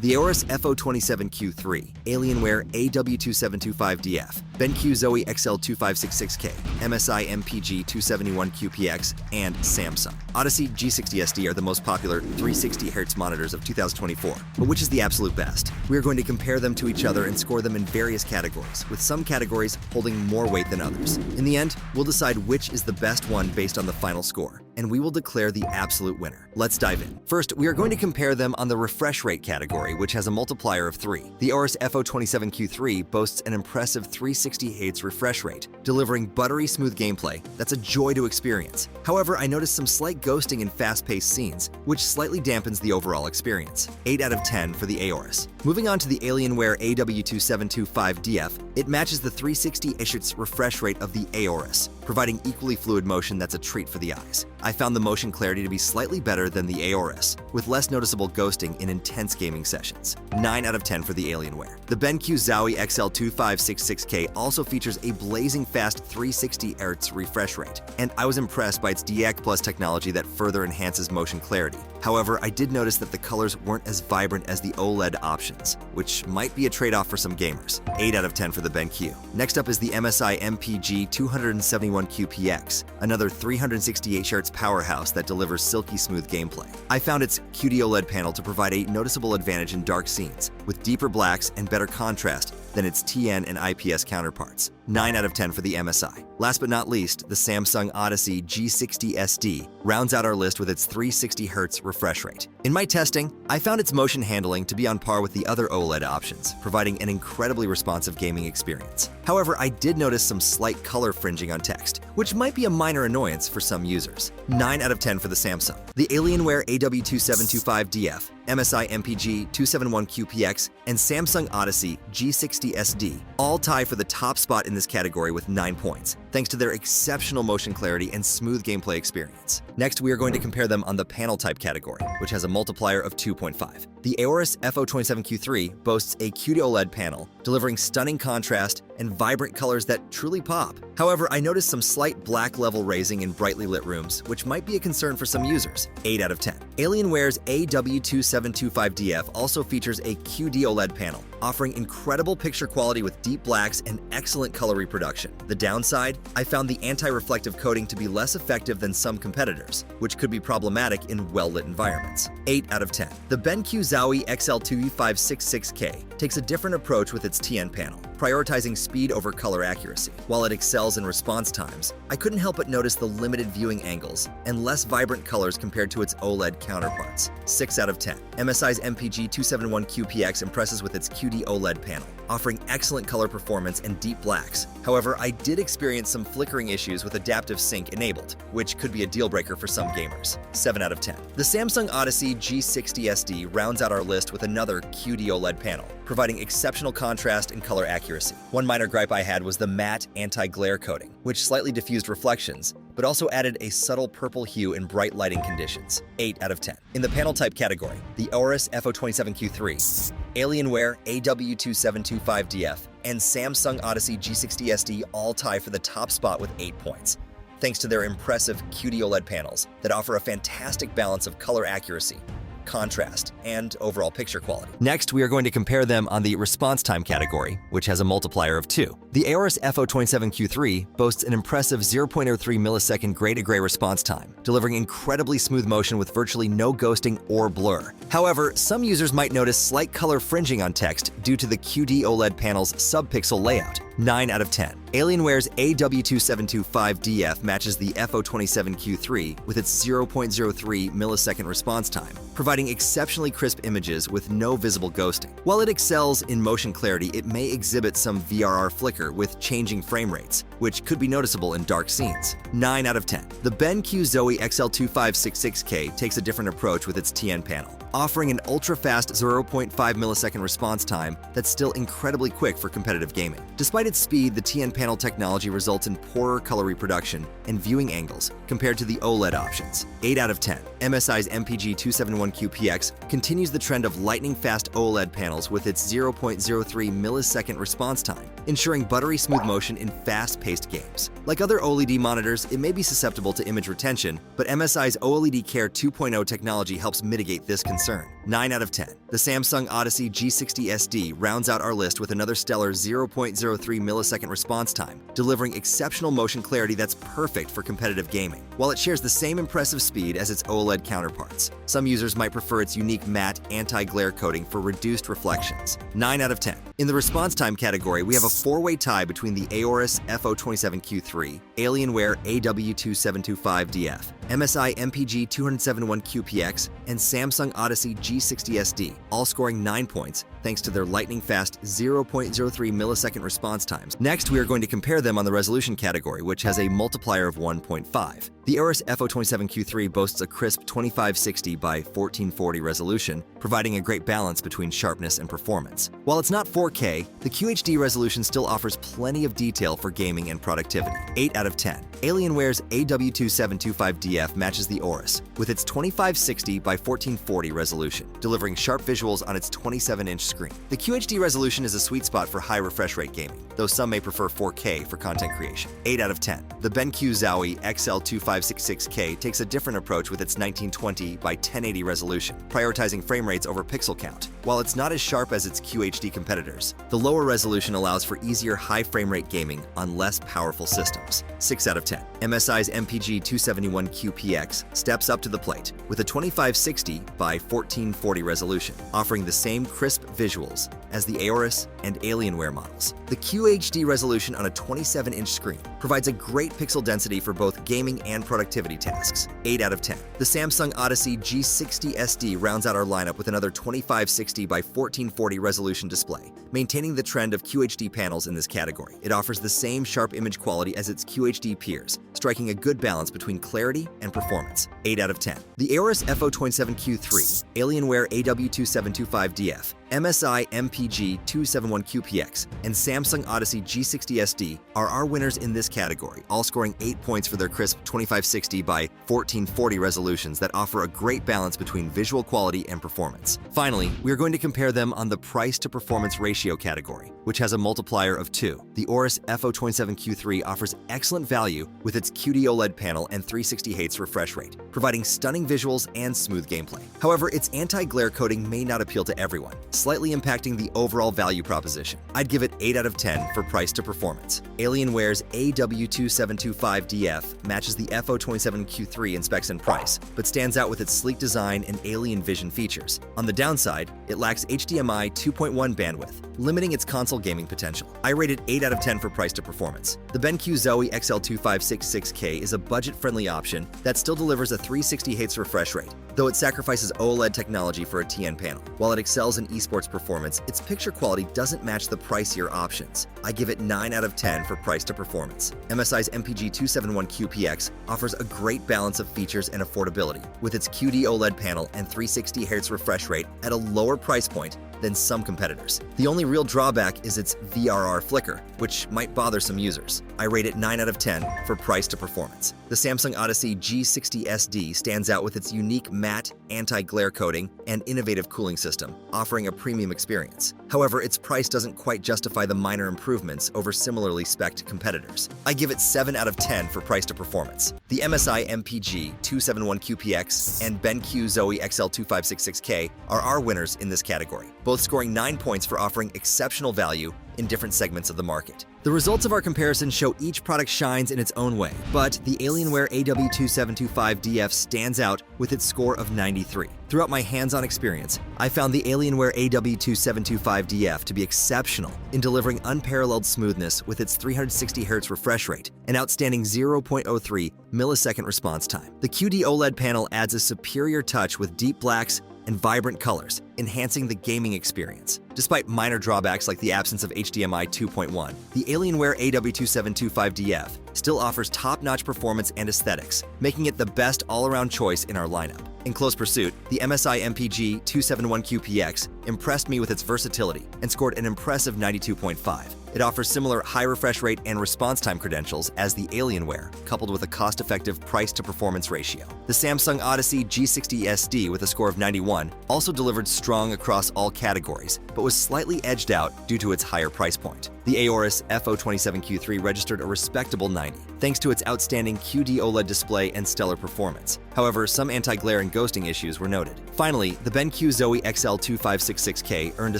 The AORUS FO27Q3, Alienware AW2725DF, BenQ Zowie XL2566K, MSI MPG 271QPX, and Samsung Odyssey G60SD are the most popular 360Hz monitors of 2024. But which is the absolute best? We are going to compare them to each other and score them in various categories, with some categories holding more weight than others. In the end, we'll decide which is the best one based on the final score, and we will declare the absolute winner. Let's dive in. First, we are going to compare them on the refresh rate category, which has a multiplier of 3. The AORUS FO27Q3 boasts an impressive 360Hz refresh rate, delivering buttery smooth gameplay that's a joy to experience. However, I noticed some slight ghosting in fast-paced scenes, which slightly dampens the overall experience. 8 out of 10 for the AORUS. Moving on to the Alienware AW2725DF, it matches the 360Hz refresh rate of the AORUS, providing equally fluid motion that's a treat for the eyes. I found the motion clarity to be slightly better than the AORUS, with less noticeable ghosting in intense gaming sessions. 9 out of 10 for the Alienware. The BenQ Zowie XL2566K also features a blazing fast 360Hz refresh rate, and I was impressed by its DX Plus technology that further enhances motion clarity. However, I did notice that the colors weren't as vibrant as the OLED options, which might be a trade-off for some gamers. 8 out of 10 for the BenQ. Next up is the MSI MPG 271QPX, another 368Hz powerhouse that delivers silky smooth gameplay. I found its QD-OLED panel to provide a noticeable advantage in dark scenes, with deeper blacks and better contrast than its TN and IPS counterparts. 9 out of 10 for the MSI. Last but not least, the Samsung Odyssey G60SD rounds out our list with its 360Hz refresh rate. In my testing, I found its motion handling to be on par with the other OLED options, providing an incredibly responsive gaming experience. However, I did notice some slight color fringing on text, which might be a minor annoyance for some users. 9 out of 10 for the Samsung. The Alienware AW2725DF, MSI MPG 271QPX, and Samsung Odyssey G60SD all tie for the top spot in this category with 9 points, thanks to their exceptional motion clarity and smooth gameplay experience. Next, we are going to compare them on the panel type category, which has a multiplier of 2.5. The AORUS FO27Q3 boasts a QD-OLED panel, delivering stunning contrast and vibrant colors that truly pop. However, I noticed some slight black level raising in brightly lit rooms, which might be a concern for some users. 8 out of 10. Alienware's AW2725DF also features a QD-OLED panel, offering incredible picture quality with deep blacks and excellent color reproduction. The downside? I found the anti-reflective coating to be less effective than some competitors, which could be problematic in well-lit environments. 8 out of 10. The BenQ Zowie XL2566K takes a different approach with its TN panel, prioritizing speed over color accuracy. While it excels in response times, I couldn't help but notice the limited viewing angles and less vibrant colors compared to its OLED counterparts. 6 out of 10. MSI's MPG 271QPX impresses with its QD-OLED panel, offering excellent color performance and deep blacks. However, I did experience some flickering issues with adaptive sync enabled, which could be a deal breaker for some gamers. 7 out of 10. The Samsung Odyssey G60SD rounds out our list with another QD-OLED panel, providing exceptional contrast and color accuracy. One minor gripe I had was the matte anti-glare coating, which slightly diffused reflections, but also added a subtle purple hue in bright lighting conditions. 8 out of 10. In the panel type category, the AORUS FO27Q3, Alienware AW2725DF, and Samsung Odyssey G60SD all tie for the top spot with 8 points, thanks to their impressive QD-OLED panels that offer a fantastic balance of color accuracy, contrast, and overall picture quality. Next, we are going to compare them on the response time category, which has a multiplier of 2. The AORUS FO27Q3 boasts an impressive 0.03 millisecond gray-to-gray response time, delivering incredibly smooth motion with virtually no ghosting or blur. However, some users might notice slight color fringing on text due to the QD-OLED panel's subpixel layout. 9 out of 10. Alienware's AW2725DF matches the FO27Q3 with its 0.03 millisecond response time, providing exceptionally crisp images with no visible ghosting. While it excels in motion clarity, it may exhibit some VRR flicker with changing frame rates, which could be noticeable in dark scenes. 9 out of 10. The BenQ Zowie XL2566K takes a different approach with its TN panel, offering an ultra-fast 0.5 millisecond response time that's still incredibly quick for competitive gaming. Despite its speed, the TN panel technology results in poorer color reproduction and viewing angles compared to the OLED options. 8 out of 10. MSI's MPG 271QPX continues the trend of lightning-fast OLED panels with its 0.03 millisecond response time, ensuring buttery smooth motion in fast-paced games. Like other OLED monitors, it may be susceptible to image retention, but MSI's OLED Care 2.0 technology helps mitigate this concern. 9 out of 10. The Samsung Odyssey G60SD rounds out our list with another stellar 0.03 millisecond response time, delivering exceptional motion clarity that's perfect for competitive gaming. While it shares the same impressive speed as its OLED counterparts, some users might prefer its unique matte anti-glare coating for reduced reflections. 9 out of 10. In the response time category, we have a four-way tie between the AORUS FO27Q3, Alienware AW2725DF, MSI MPG 271QPX, and Samsung Odyssey G60SD, all scoring 9 points thanks to their lightning-fast 0.03 millisecond response times. Next, we are going to compare them on the resolution category, which has a multiplier of 1.5. The AORUS FO27Q3 boasts a crisp 2560 by 1440 resolution, providing a great balance between sharpness and performance. While it's not 4K, the QHD resolution still offers plenty of detail for gaming and productivity. 8 out of 10. Alienware's AW2725DF matches the AORUS with its 2560 by 1440 resolution, delivering sharp visuals on its 27-inch screen. The QHD resolution is a sweet spot for high refresh rate gaming, though some may prefer 4K for content creation. 8 out of 10. The BenQ Zowie XL2566K takes a different approach with its 1920 by 1080 resolution, prioritizing frame rates over pixel count. While it's not as sharp as its QHD competitors, the lower resolution allows for easier high frame rate gaming on less powerful systems. 6 out of 10. MSI's MPG 271QPX steps up to the plate with a 2560 by 1440 resolution, offering the same crisp visuals as the AORUS and Alienware models. The QHD resolution on a 27-inch screen provides a great pixel density for both gaming and productivity tasks. 8 out of 10. The Samsung Odyssey G60SD rounds out our lineup with another 2560 by 1440 resolution display, maintaining the trend of QHD panels in this category. It offers the same sharp image quality as its QHD peers, striking a good balance between clarity and performance. 8 out of 10. The AORUS FO27Q3, Alienware AW2725DF, MSI MPG 271QPX, and Samsung Odyssey G60SD are our winners in this category, all scoring 8 points for their crisp 2560 by 1440 resolutions that offer a great balance between visual quality and performance. Finally, we are going to compare them on the price-to-performance ratio category, which has a multiplier of 2. The AORUS FO27Q3 offers excellent value with its QD-OLED panel and 360Hz refresh rate, providing stunning visuals and smooth gameplay. However, its anti-glare coating may not appeal to everyone, slightly impacting the overall value proposition. I'd give it 8 out of 10 for price to performance. Alienware's AW2725DF matches the FO27Q3 in specs and price, but stands out with its sleek design and alien vision features. On the downside, it lacks HDMI 2.1 bandwidth, limiting its console gaming potential. I rate it 8 out of 10 for price to performance. The BenQ Zowie XL2566K is a budget-friendly option that still delivers a 360Hz refresh rate, though it sacrifices OLED technology for a TN panel. While it excels in esports performance, its picture quality doesn't match the pricier options. I give it 9 out of 10 for price to performance. MSI's MPG 271QPX offers a great balance of features and affordability, with its QD-OLED panel and 360Hz refresh rate at a lower price point than some competitors. The only real drawback is its VRR flicker, which might bother some users. I rate it 9 out of 10 for price to performance. The Samsung Odyssey G60SD stands out with its unique matte anti-glare coating and innovative cooling system, offering a premium experience. However, its price doesn't quite justify the minor improvements over similarly spec'd competitors. I give it 7 out of 10 for price to performance. The MSI MPG 271QPX and BenQ Zowie XL2566K are our winners in this category, both scoring 9 points for offering exceptional value in different segments of the market. The results of our comparison show each product shines in its own way, but the Alienware AW2725DF stands out with its score of 93. Throughout my hands-on experience, I found the Alienware AW2725DF to be exceptional in delivering unparalleled smoothness with its 360Hz refresh rate and outstanding 0.03 millisecond response time. The QD-OLED panel adds a superior touch with deep blacks and vibrant colors, enhancing the gaming experience. Despite minor drawbacks like the absence of HDMI 2.1, the Alienware AW2725DF still offers top-notch performance and aesthetics, making it the best all-around choice in our lineup. In close pursuit, the MSI MPG 271QPX impressed me with its versatility and scored an impressive 92.5. It offers similar high refresh rate and response time credentials as the Alienware, coupled with a cost-effective price-to-performance ratio. The Samsung Odyssey G60SD with a score of 91 also delivered strong across all categories, but was slightly edged out due to its higher price point. The AORUS FO27Q3 registered a respectable 90, thanks to its outstanding QD-OLED display and stellar performance. However, some anti-glare and ghosting issues were noted. Finally, the BenQ Zowie XL2566K earned a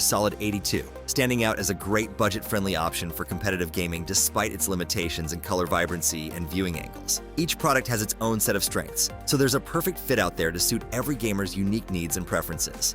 solid 82, standing out as a great budget-friendly option for competitive gaming despite its limitations in color vibrancy and viewing angles. Each product has its own set of strengths, so there's a perfect fit out there to suit every gamer's unique needs and preferences.